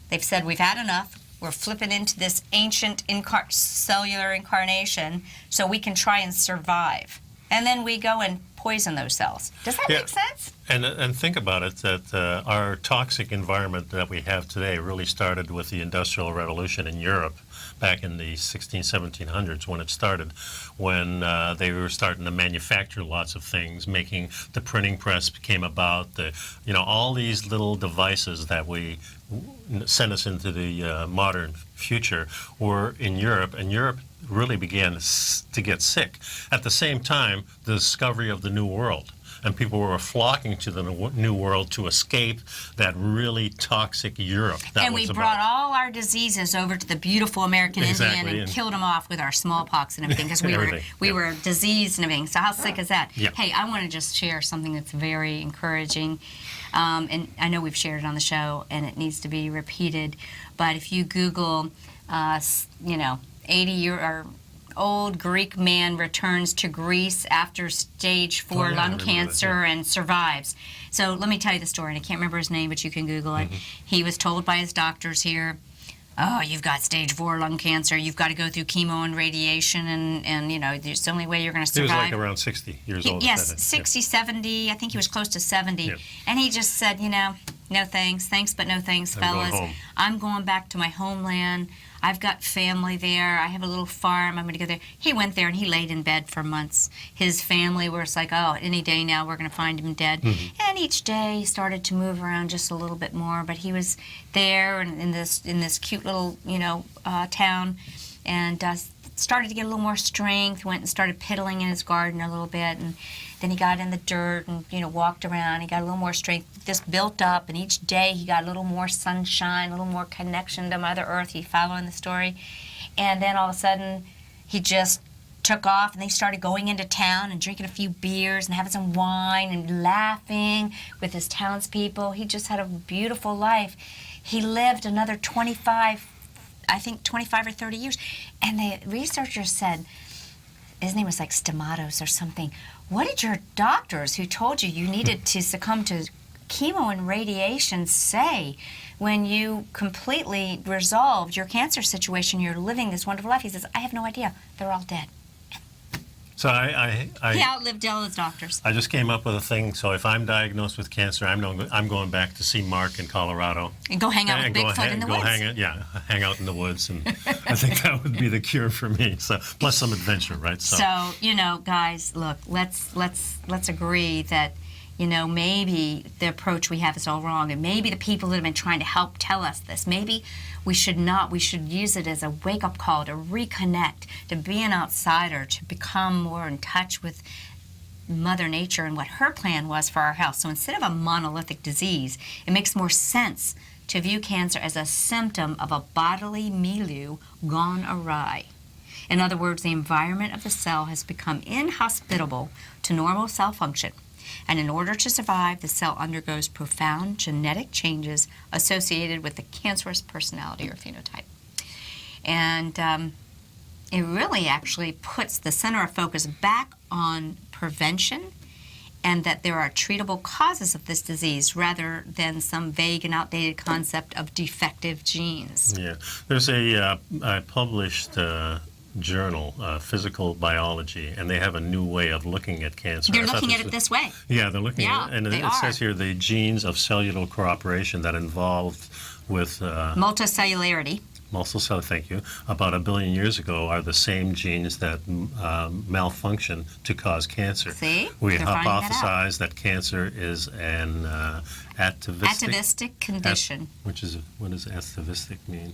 They've said, we've had enough. We're flipping into this ancient cellular incarnation so we can try and survive. And then we go and poison those cells. Does that make sense? And think about it, that our toxic environment that we have today really started with the Industrial Revolution in Europe back in the 1700s when it started, when they were starting to manufacture lots of things, making the printing press came about, all these little devices that we sent us into the modern future were in Europe, and Europe really began to get sick. At the same time, the discovery of the New World, and people were flocking to the New World to escape that really toxic Europe. And we brought all our diseases over to the beautiful American Indian and killed them off with our smallpox and everything, because we were diseased and everything. So how sick is that? Yeah. Hey, I want to just share something that's very encouraging. And I know we've shared it on the show, and it needs to be repeated. But if you Google, 80-year-old Greek man returns to Greece after stage 4 lung cancer and survives. So let me tell you the story, and I can't remember his name, but you can Google it. He was told by his doctors here, oh, you've got stage 4 lung cancer, you've got to go through chemo and radiation, and it's the only way you're going to survive. He was like around 60 years old. Yes, 60, 70, I think he was close to 70. Yeah. And he just said, No thanks. Thanks, but no thanks, fellas. Going home. I'm going back to my homeland. I've got family there. I have a little farm. I'm going to go there. He went there and he laid in bed for months. His family was like, oh, any day now we're going to find him dead. And each day he started to move around just a little bit more. But he was there in this cute little town, and started to get a little more strength. Went and started piddling in his garden a little bit, and then he got in the dirt and walked around. He got a little more strength. Just built up, and each day he got a little more sunshine, a little more connection to Mother Earth. He following the story, and then all of a sudden he just took off, and they started going into town and drinking a few beers and having some wine and laughing with his townspeople. He just had a beautiful life. He lived another 25 or 30 years, and the researchers said, his name was like Stamatos or something, what did your doctors who told you needed to succumb to chemo and radiation say when you completely resolved your cancer situation, you're living this wonderful life? He says, I have no idea. They're all dead. So he outlived all his doctors. I just came up with a thing. So if I'm diagnosed with cancer, I'm going back to see Mark in Colorado. And go hang out with Bigfoot in the woods. Hang out in the woods. And I think that would be the cure for me. So plus some adventure, right? So guys, look, let's agree that maybe the approach we have is all wrong, and maybe the people that have been trying to help tell us this. Maybe we should not. We should use it as a wake-up call to reconnect, to be an outsider, to become more in touch with Mother Nature and what her plan was for our health. So instead of a monolithic disease, it makes more sense to view cancer as a symptom of a bodily milieu gone awry. In other words, the environment of the cell has become inhospitable to normal cell function. And in order to survive, the cell undergoes profound genetic changes associated with the cancerous personality or phenotype. And it really actually puts the center of focus back on prevention, and that there are treatable causes of this disease rather than some vague and outdated concept of defective genes. Yeah, there's a published journal, Physical Biology, and they have a new way of looking at cancer. They're looking at it this way. Yeah, they're looking at it, and it says here the genes of cellular cooperation that involved with multicellularity. Thank you. About 1 billion years ago are the same genes that malfunction to cause cancer. See? We hypothesize that cancer is an atavistic condition. What does atavistic mean?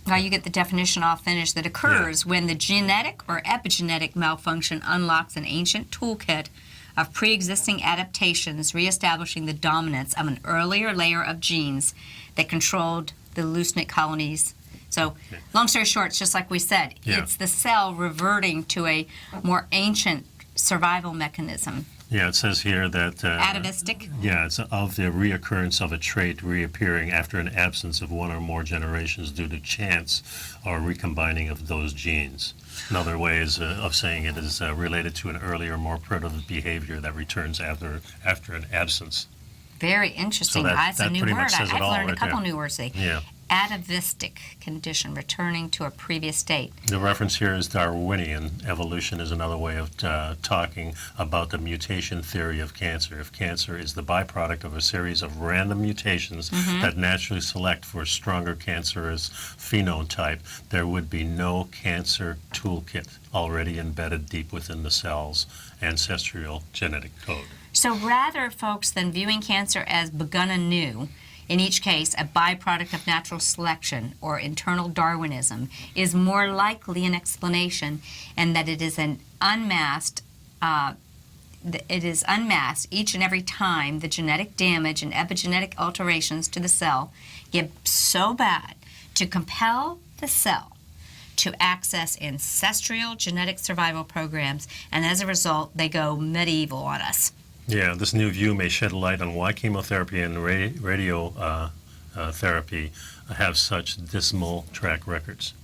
Now you get the definition all finished, that occurs when the genetic or epigenetic malfunction unlocks an ancient toolkit of pre-existing adaptations, reestablishing the dominance of an earlier layer of genes that controlled the leucine colonies. So, long story short, it's just like we said, it's the cell reverting to a more ancient survival mechanism. Yeah, it says here that... atavistic? Yeah, it's of the reoccurrence of a trait reappearing after an absence of one or more generations due to chance or recombining of those genes. Another way of saying it is related to an earlier, more primitive behavior that returns after an absence. Very interesting. That's a new word. I've learned a couple new words today. Yeah. Atavistic condition, returning to a previous state. The reference here is Darwinian. Evolution is another way of talking about the mutation theory of cancer. If cancer is the byproduct of a series of random mutations that naturally select for a stronger cancerous phenotype, there would be no cancer toolkit already embedded deep within the cell's ancestral genetic code. So rather, folks, than viewing cancer as begun anew, in each case, a byproduct of natural selection or internal Darwinism is more likely an explanation, and that it is unmasked each and every time the genetic damage and epigenetic alterations to the cell get so bad to compel the cell to access ancestral genetic survival programs, and as a result, they go medieval on us. Yeah, this new view may shed light on why chemotherapy and radiotherapy have such dismal track records.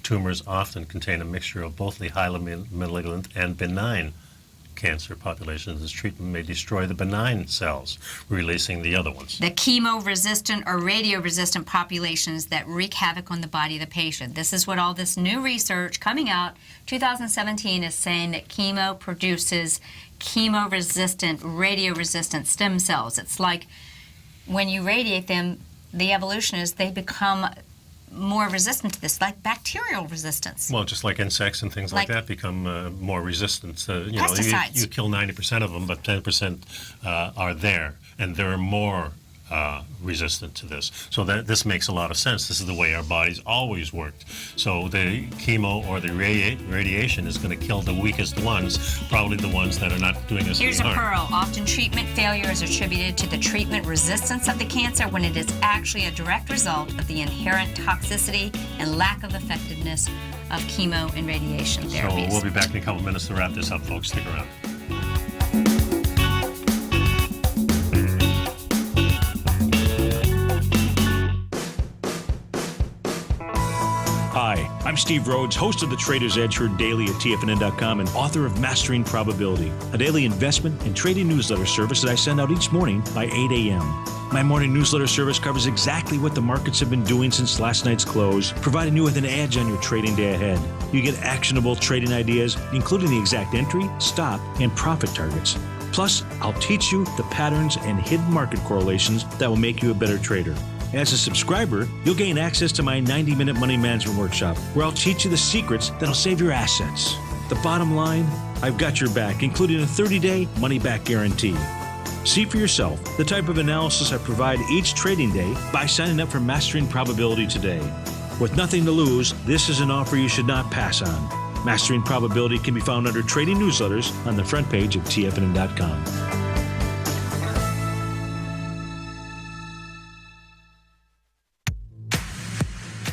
Tumors often contain a mixture of both the highly malignant and benign cancer populations. This treatment may destroy the benign cells, releasing the other ones. The chemo-resistant or radio-resistant populations that wreak havoc on the body of the patient. This is what all this new research coming out, 2017, is saying that chemo produces chemo-resistant, radio-resistant stem cells. It's like when you radiate them, the evolution is they become more resistant to this, like bacterial resistance. Well, just like insects and things like that become more resistant. Pesticides. You kill 90% of them, but 10% are there, and they're more resistant to this. So this makes a lot of sense. This is the way our bodies always worked. So the chemo or the radiation is going to kill the weakest ones, probably the ones that are not doing us any harm. Here's a pearl. Often treatment failure is attributed to the treatment resistance of the cancer when it is actually a direct result of the inherent toxicity and lack of effectiveness of chemo and radiation therapies. So we'll be back in a couple minutes to wrap this up, folks. Stick around. Hi, I'm Steve Rhodes, host of the Trader's Edge, heard daily at TFNN.com and author of Mastering Probability, a daily investment and trading newsletter service that I send out each morning by 8 a.m. My morning newsletter service covers exactly what the markets have been doing since last night's close, providing you with an edge on your trading day ahead. You get actionable trading ideas, including the exact entry, stop, and profit targets. Plus, I'll teach you the patterns and hidden market correlations that will make you a better trader. As a subscriber, you'll gain access to my 90-minute money management workshop, where I'll teach you the secrets that'll save your assets. The bottom line, I've got your back, including a 30-day money-back guarantee. See for yourself the type of analysis I provide each trading day by signing up for Mastering Probability today. With nothing to lose, this is an offer you should not pass on. Mastering Probability can be found under Trading Newsletters on the front page of TFNN.com.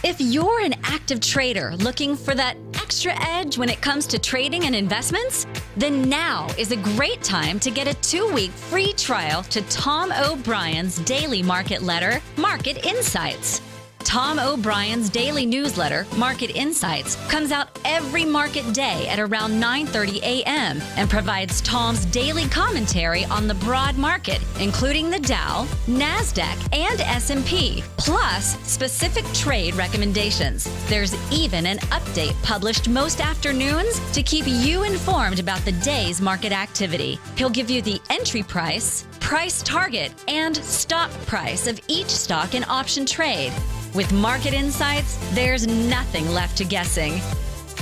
If you're an active trader looking for that extra edge when it comes to trading and investments, then now is a great time to get a 2-week free trial to Tom O'Brien's daily market letter, Market Insights. Tom O'Brien's daily newsletter, Market Insights, comes out every market day at around 9:30 a.m. and provides Tom's daily commentary on the broad market, including the Dow, NASDAQ, and S&P, plus specific trade recommendations. There's even an update published most afternoons to keep you informed about the day's market activity. He'll give you the entry price, price target, and stop price of each stock and option trade. With Market Insights, there's nothing left to guessing.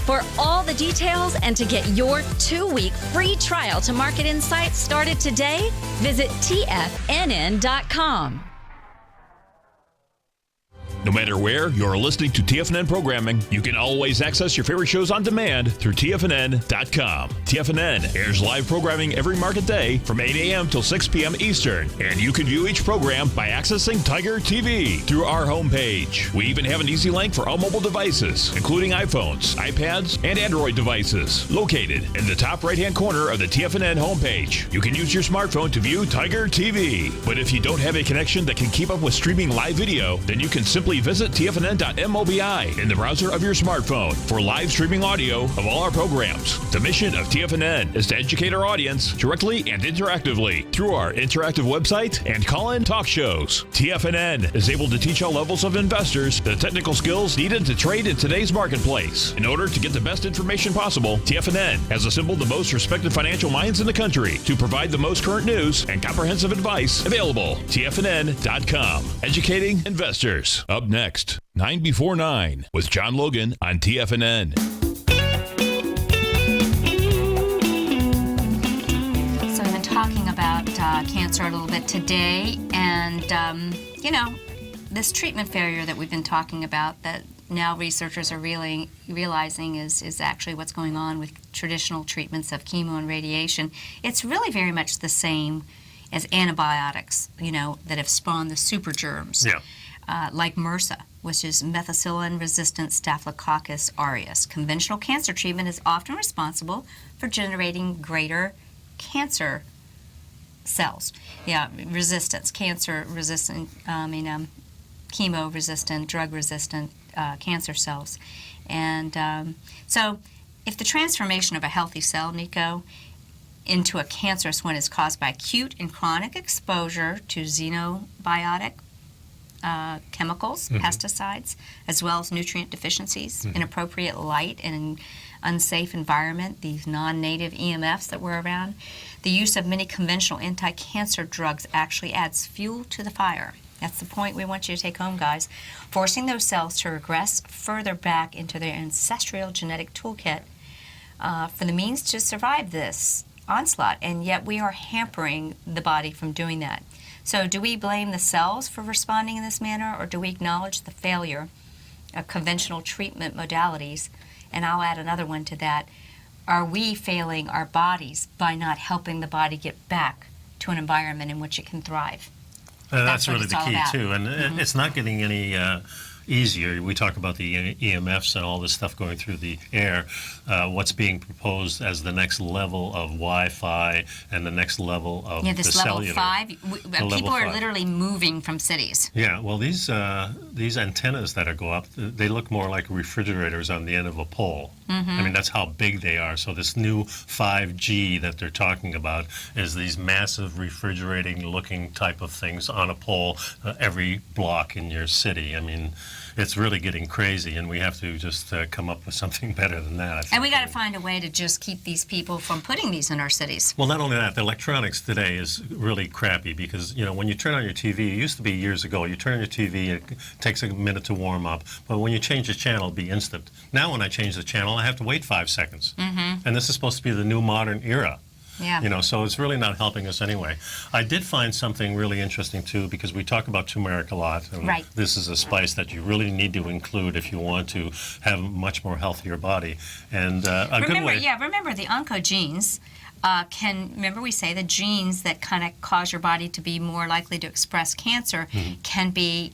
For all the details and to get your 2-week free trial to Market Insights started today, visit TFNN.com. No matter where you're listening to TFNN programming, you can always access your favorite shows on demand through TFNN.com. TFNN airs live programming every market day from 8 a.m. till 6 p.m. Eastern, and you can view each program by accessing Tiger TV through our homepage. We even have an easy link for all mobile devices, including iPhones, iPads, and Android devices, located in the top right-hand corner of the TFNN homepage. You can use your smartphone to view Tiger TV, but if you don't have a connection that can keep up with streaming live video, then you can simply visit TFNN.mobi in the browser of your smartphone for live streaming audio of all our programs. The mission of TFNN is to educate our audience directly and interactively through our interactive website and call-in talk shows. TFNN is able to teach all levels of investors the technical skills needed to trade in today's marketplace. In order to get the best information possible, TFNN has assembled the most respected financial minds in the country to provide the most current news and comprehensive advice available. TFNN.com. Educating investors. Up next, 9 before 9 with John Logan on TFNN. So we've been talking about cancer a little bit today, and this treatment failure that we've been talking about that now researchers are really realizing is actually what's going on with traditional treatments of chemo and radiation. It's really very much the same as antibiotics, that have spawned the super germs. Yeah. Like MRSA, which is methicillin-resistant Staphylococcus aureus. Conventional cancer treatment is often responsible for generating greater cancer cells. Yeah, resistance, cancer-resistant, chemo-resistant, drug-resistant cancer cells. And so if the transformation of a healthy cell, Nico, into a cancerous one is caused by acute and chronic exposure to xenobiotic chemicals, pesticides, as well as nutrient deficiencies, inappropriate light and unsafe environment, these non-native EMFs that were around, the use of many conventional anti-cancer drugs actually adds fuel to the fire. That's the point we want you to take home, guys. Forcing those cells to regress further back into their ancestral genetic toolkit for the means to survive this onslaught, and yet we are hampering the body from doing that. So do we blame the cells for responding in this manner, or do we acknowledge the failure of conventional treatment modalities? And I'll add another one to that. Are we failing our bodies by not helping the body get back to an environment in which it can thrive? That's really the key, too. And it's not getting any easier. We talk about the EMFs and all this stuff going through the air. What's being proposed as the next level of Wi-Fi and the next level of the cellular. Level 5. People are literally moving from cities. Yeah, well, these antennas that go up, they look more like refrigerators on the end of a pole. I mean, that's how big they are. So this new 5G that they're talking about is these massive refrigerating-looking type of things on a pole every block in your city. I mean, it's really getting crazy, and we have to just come up with something better than that. And we got to find a way to just keep these people from putting these in our cities. Well, not only that, the electronics today is really crappy because, you know, when you turn on your TV, it used to be years ago, you turn on your TV, it takes a minute to warm up, but when you change the channel, it'll be instant. Now when I change the channel, I have to wait 5 seconds. And this is supposed to be the new modern era. Yeah. You know, so it's really not helping us anyway. I did find something really interesting, too, because we talk about turmeric a lot. And right. This is a spice that you really need to include if you want to have a much more healthier body. And good way... Yeah, remember the oncogenes remember we say the genes that kind of cause your body to be more likely to express cancer can be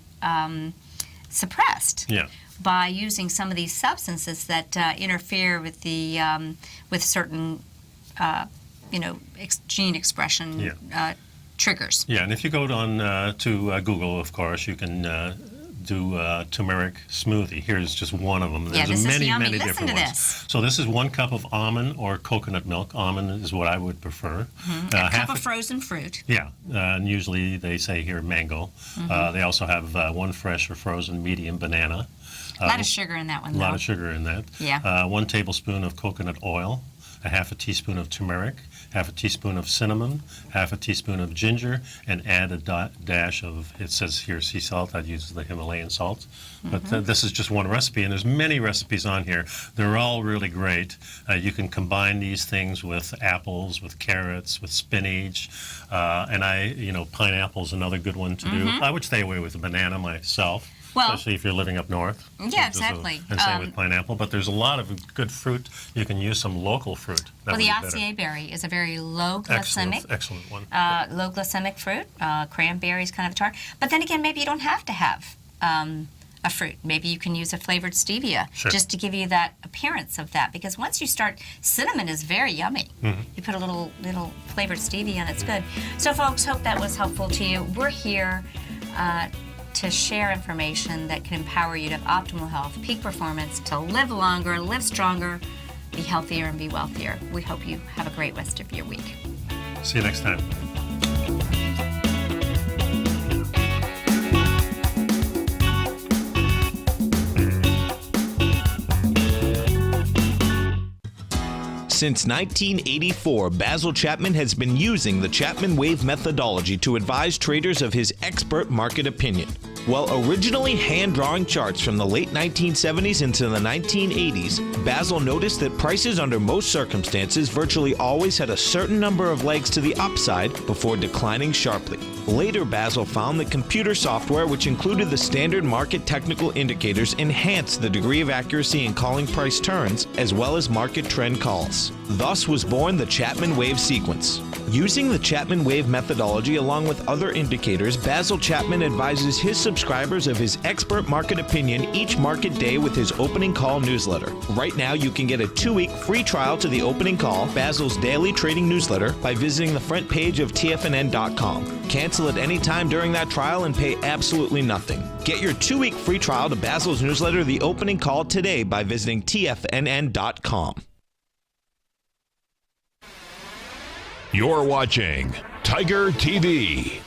suppressed. Yeah. By using some of these substances that interfere with the with certain gene expression triggers. Yeah, and if you go on to Google, of course, you can do turmeric smoothie. Here's just one of them. There's many different ones. So this is 1 cup of almond or coconut milk. Almond is what I would prefer. A cup of frozen fruit. Yeah, and usually they say here mango. They also have 1 fresh or frozen medium banana. A lot of sugar in that one, though. A lot of sugar in that. Yeah. 1 tablespoon of coconut oil, a half a teaspoon of turmeric, half a teaspoon of cinnamon, half a teaspoon of ginger, and add a dash of, it says here, sea salt. I'd use the Himalayan salt. But this is just one recipe, and there's many recipes on here. They're all really great. You can combine these things with apples, with carrots, with spinach, and pineapple's another good one to do. I would stay away with the banana myself. Well, especially if you're living up north. Yeah, exactly. And same with pineapple. But there's a lot of good fruit. You can use some local fruit. Well, the acai berry is a very low glycemic. Excellent one. Low glycemic fruit. Cranberry is kind of a tart. But then again, maybe you don't have to have a fruit. Maybe you can use a flavored stevia just to give you that appearance of that. Because once you start, cinnamon is very yummy. You put a little flavored stevia in, it's good. So, folks, hope that was helpful to you. We're here to share information that can empower you to have optimal health, peak performance, to live longer, live stronger, be healthier, and be wealthier. We hope you have a great rest of your week. See you next time. Since 1984, Basil Chapman has been using the Chapman Wave methodology to advise traders of his expert market opinion. While originally hand-drawing charts from the late 1970s into the 1980s, Basil noticed that prices under most circumstances virtually always had a certain number of legs to the upside before declining sharply. Later, Basil found that computer software, which included the standard market technical indicators, enhanced the degree of accuracy in calling price turns, as well as market trend calls. Thus was born the Chapman Wave sequence. Using the Chapman Wave methodology along with other indicators, Basil Chapman advises his subscribers of his expert market opinion each market day with his opening call newsletter. Right now, you can get a 2-week free trial to the opening call, Basil's daily trading newsletter, by visiting the front page of TFNN.com. Cancel at any time during that trial and pay absolutely nothing. Get your 2-week free trial to Basil's newsletter, The Opening Call, today by visiting TFNN.com. You're watching Tiger TV.